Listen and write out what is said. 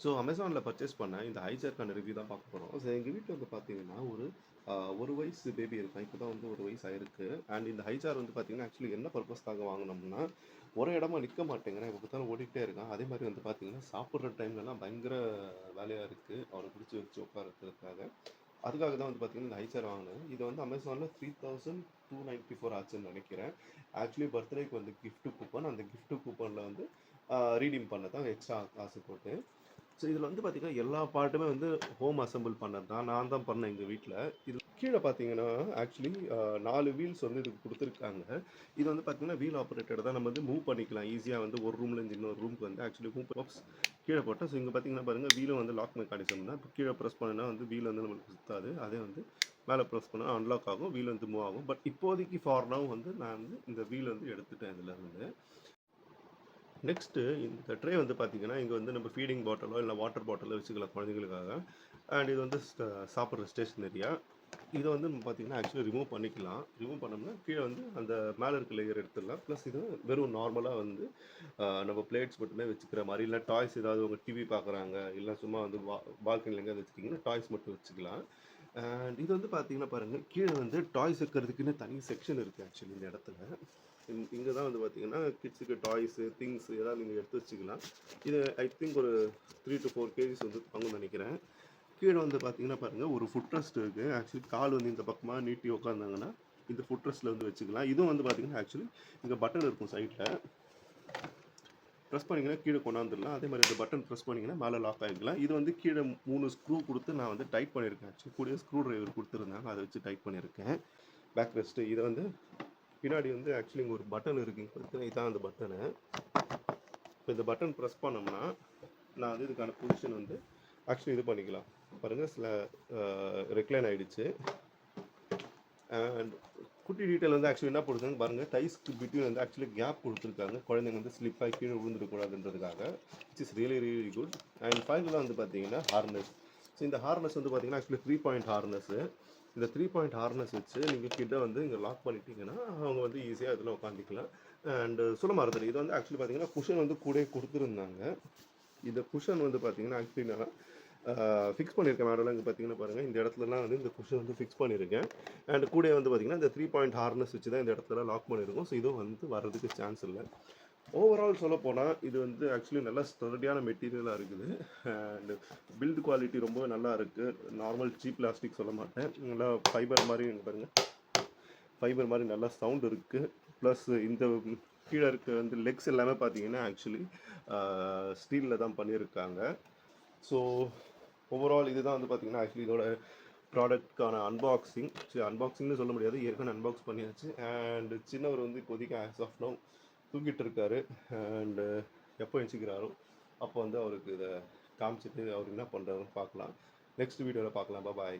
So அமேசானில் purchase பண்ண இந்த ஹைஜார்க்கான ரிவ்யூ தான் பார்க்க போகிறோம். ஸோ எங்கள் வீட்டில் வந்து பார்த்தீங்கன்னா ஒரு வயசு பேபி இருக்கான். இப்போ தான் வந்து ஒரு வயசு ஆயிருக்கு. அண்ட் இந்த ஹைஜார் வந்து பார்த்தீங்கன்னா ஆக்சுவலி என்ன பர்பஸ்க்காக வாங்கினோம்னா, ஒரு இடமா நிற்க மாட்டேங்கிறேன். எப்போ பார்த்தாலும் ஓடிக்கிட்டே இருக்கான். அதே மாதிரி வந்து பார்த்தீங்கன்னா சாப்பிட்ற டைம்லலாம் பயங்கர வேலையாக இருக்குது அவரை பிடிச்சி வச்சு உட்கார வைக்கிறதுக்காக. அதுக்காக தான் வந்து பார்த்தீங்கன்னா இந்த ஹைஜார் வாங்கினேன். இது வந்து அமேசானில் 3294 ஆச்சுன்னு நினைக்கிறேன். ஆக்சுவலி பர்த்டேக்கு வந்து gift கூப்பன், அந்த gift கூப்பனில் வந்து ரீடீம் பண்ண தான் எக்ஸ்ட்ரா காசு போட்டு. ஸோ இதில் வந்து பார்த்தீங்கன்னா எல்லா பார்ட்டுமே வந்து ஹோம் அசெம்பிள் பண்ணது தான். நான் தான் பண்ணேன் எங்கள் வீட்டில். இது கீழே பார்த்தீங்கன்னா ஆக்சுவலி 4 வீல்ஸ் வந்து இதுக்கு கொடுத்துருக்காங்க. இது வந்து பார்த்தீங்கன்னா வீல் ஆப்ரேட்டட் தான். நம்ம வந்து மூவ் பண்ணிக்கலாம் ஈஸியாக. வந்து ஒரு ரூம்லேருந்து இன்னொரு ரூமுக்கு வந்து ஆக்சுவலி மூவ் பாக்ஸ் கீழே போட்டால். ஸோ இங்கே பார்த்தீங்கன்னா பாருங்கள், வீலும் வந்து லாக் மெக்கானிசம் தான். இப்போ கீழே ப்ரெஸ் பண்ணினா வந்து வீல் வந்து நம்மளுக்கு சுத்தாது. அதே வந்து மேலே ப்ரெஸ் பண்ணால் அன்லாக் ஆகும், வீல் வந்து மூவ் ஆகும். பட் இப்போதைக்கு ஃபார் நவ் வந்து நான் வந்து இந்த வீல் வந்து எடுத்துட்டேன் இதில் இருந்து. நெக்ஸ்ட்டு இந்த ட்ரே வந்து பார்த்தீங்கன்னா, இங்கே வந்து நம்ம ஃபீடிங் பாட்டிலோ இல்லை வாட்டர் பாட்டிலோ வச்சுக்கலாம் குழந்தைங்களுக்காக. அண்ட் இது வந்து சாப்பிட்ற ஸ்டேஷ்னரியா. இதை வந்து நம்ம பார்த்தீங்கன்னா ஆக்சுவலி ரிமூவ் பண்ணிக்கலாம். ரிமூவ் பண்ணோம்னா கீழே வந்து அந்த மேலே இருக்க லேயர் எடுத்துடலாம். ப்ளஸ் இது வெறும் நார்மலாக வந்து நம்ம பிளேட்ஸ் மட்டுமே வச்சுக்கிற மாதிரி, இல்லை டாய்ஸ் ஏதாவது உங்கள் டிவி பார்க்குறாங்க, இல்லை சும்மா வந்து பால்கனியில் எங்கேயாவது வச்சுக்கிங்கன்னா டாய்ஸ் மட்டும் வச்சுக்கலாம். அண்ட் இது வந்து பார்த்தீங்கன்னா பாருங்கள், கீழே வந்து டாய்ஸ் வைக்கிறதுக்குன்னு தனி செக்ஷன் இருக்குது ஆக்சுவலி இந்த இடத்துல. இங்கே தான் வந்து பார்த்தீங்கன்னா கிட்ஸுக்கு டாய்ஸு திங்ஸ் எதாவது நீங்கள் எடுத்து வச்சுக்கலாம். இது ஐ திங்க் ஒரு 3 to 4 கேஜிஸ் வந்து தாங்கும்னு நினைக்கிறேன். கீழே வந்து பார்த்தீங்கன்னா பாருங்கள், ஒரு ஃபுட் ரெஸ்ட் இருக்குது. ஆக்சுவலி கால் வந்து இந்த பக்கமாக நீட்டி உட்காந்தாங்கன்னா இந்த ஃபுட் ரெஸ்ட்டில் வந்து வச்சுக்கலாம். இதுவும் வந்து பார்த்தீங்கன்னா ஆக்சுவலி இங்கே பட்டன் இருக்கும் சைடில். ப்ரெஸ் பண்ணிங்கன்னா கீழே கொண்டாந்துடலாம். அதே மாதிரி இந்த பட்டன் ப்ரெஸ் பண்ணிங்கன்னா மேலே லாக் ஆகிக்கலாம். இது வந்து கீழே 3 ஸ்க்ரூ கொடுத்து நான் வந்து டைட் பண்ணியிருக்கேன். ஆக்சுவலி கூடிய ஸ்க்ரூ ட்ரைவர் கொடுத்துருந்தாங்க, அதை வச்சு டைட் பண்ணியிருக்கேன். பேக் ரெஸ்ட்டு இதை வந்து பின்னாடி வந்து ஆக்சுவலி இங்கே ஒரு பட்டன் இருக்குங்க பார்த்தீங்கன்னா, இதுதான் அந்த பட்டனு. இப்போ இந்த பட்டன் ப்ரெஸ் பண்ணோம்னா நான் வந்து இதுக்கான பொசிஷன் வந்து ஆக்சுவலி இது பண்ணிக்கலாம். பாருங்கள், சில ரெக்லைன் ஆகிடுச்சு. அண்ட் குட்டி டீட்டெயில் வந்து ஆக்சுவலி என்ன போடுறாங்க பாருங்கள், டைஸ்க்கு பிட்வீன் வந்து ஆக்சுவலி கேப் கொடுத்துருக்காங்க. குழந்தைங்க வந்து ஸ்லிப்பாகி கீழே விழுந்துடக்கூடாதுன்றதுக்காக. It's is really really good. And ஃபைனலாக வந்து பார்த்தீங்கன்னா ஹார்னஸ். ஸோ இந்த ஹார்னஸ் வந்து பார்த்தீங்கன்னா ஆக்சுவலி 3 பாயிண்ட் ஹார்னஸ்ஸு. இந்த 3 பாயிண்ட் ஹார்னஸ் வச்சு நீங்கள் கிட்ட வந்து இங்கே லாக் பண்ணிட்டீங்கன்னா அவங்க வந்து ஈஸியாக இதில் உட்காந்துக்கலாம். அண்டு சொல்ல மறந்துடு, இது வந்து ஆக்சுவலி பார்த்தீங்கன்னா குஷன் வந்து கூட கொடுத்துருந்தாங்க. இந்த குஷன் வந்து பார்த்தீங்கன்னா ஆக்சுவலி நான் ஃபிக்ஸ் பண்ணியிருக்கேன். மேடம்லாம் இங்கே பார்த்தீங்கன்னா பாருங்கள், இந்த இடத்துலலாம் வந்து இந்த குஷன் வந்து ஃபிக்ஸ் பண்ணியிருக்கேன். அண்ட் கூட வந்து பார்த்தீங்கன்னா இந்த 3 பாயிண்ட் ஹார்னஸ் வச்சு தான் இந்த இடத்துல லாக் பண்ணியிருக்கோம். ஸோ இதுவும் வந்து வர்றதுக்கு சான்ஸ் இல்லை. ஓவரால் சொல்ல போனால் இது வந்து ஆக்சுவலி நல்லா ஸ்டர்டியான மெட்டீரியலாக இருக்குது. அண்டு பில்டு குவாலிட்டி ரொம்ப நல்லா இருக்குது. நார்மல் சீப் பிளாஸ்டிக் சொல்ல மாட்டேன், நல்லா ஃபைபர் மாதிரி பாருங்கள், ஃபைபர் மாதிரி நல்லா சவுண்ட் இருக்குது. ப்ளஸ் இந்த கீழே இருக்க வந்து லெக்ஸ் எல்லாமே பார்த்தீங்கன்னா ஆக்சுவலி ஸ்டீலில் தான் பண்ணியிருக்காங்க. ஸோ ஓவரால் இதுதான் வந்து பார்த்தீங்கன்னா ஆக்சுவலி இதோட ப்ராடக்ட்கான அன்பாக்சிங். சரி, அன்பாக்சிங்னு சொல்ல முடியாது, ஏற்கனவே அன்பாக்ஸ் பண்ணியாச்சு. அண்ட் சின்னவர் வந்து இப்போதைக்கு ஆஸ் ஆஃப் நவ் தூங்கிட்டு இருக்காரு. அண்டு எப்போ எழுச்சிக்கிறாரோ அப்போ வந்து அவருக்கு இதை காமிச்சிட்டு அவர் என்ன பண்ணுறாருன்னு பார்க்கலாம். நெக்ஸ்ட் வீடியோவில் பார்க்கலாம். பாய்.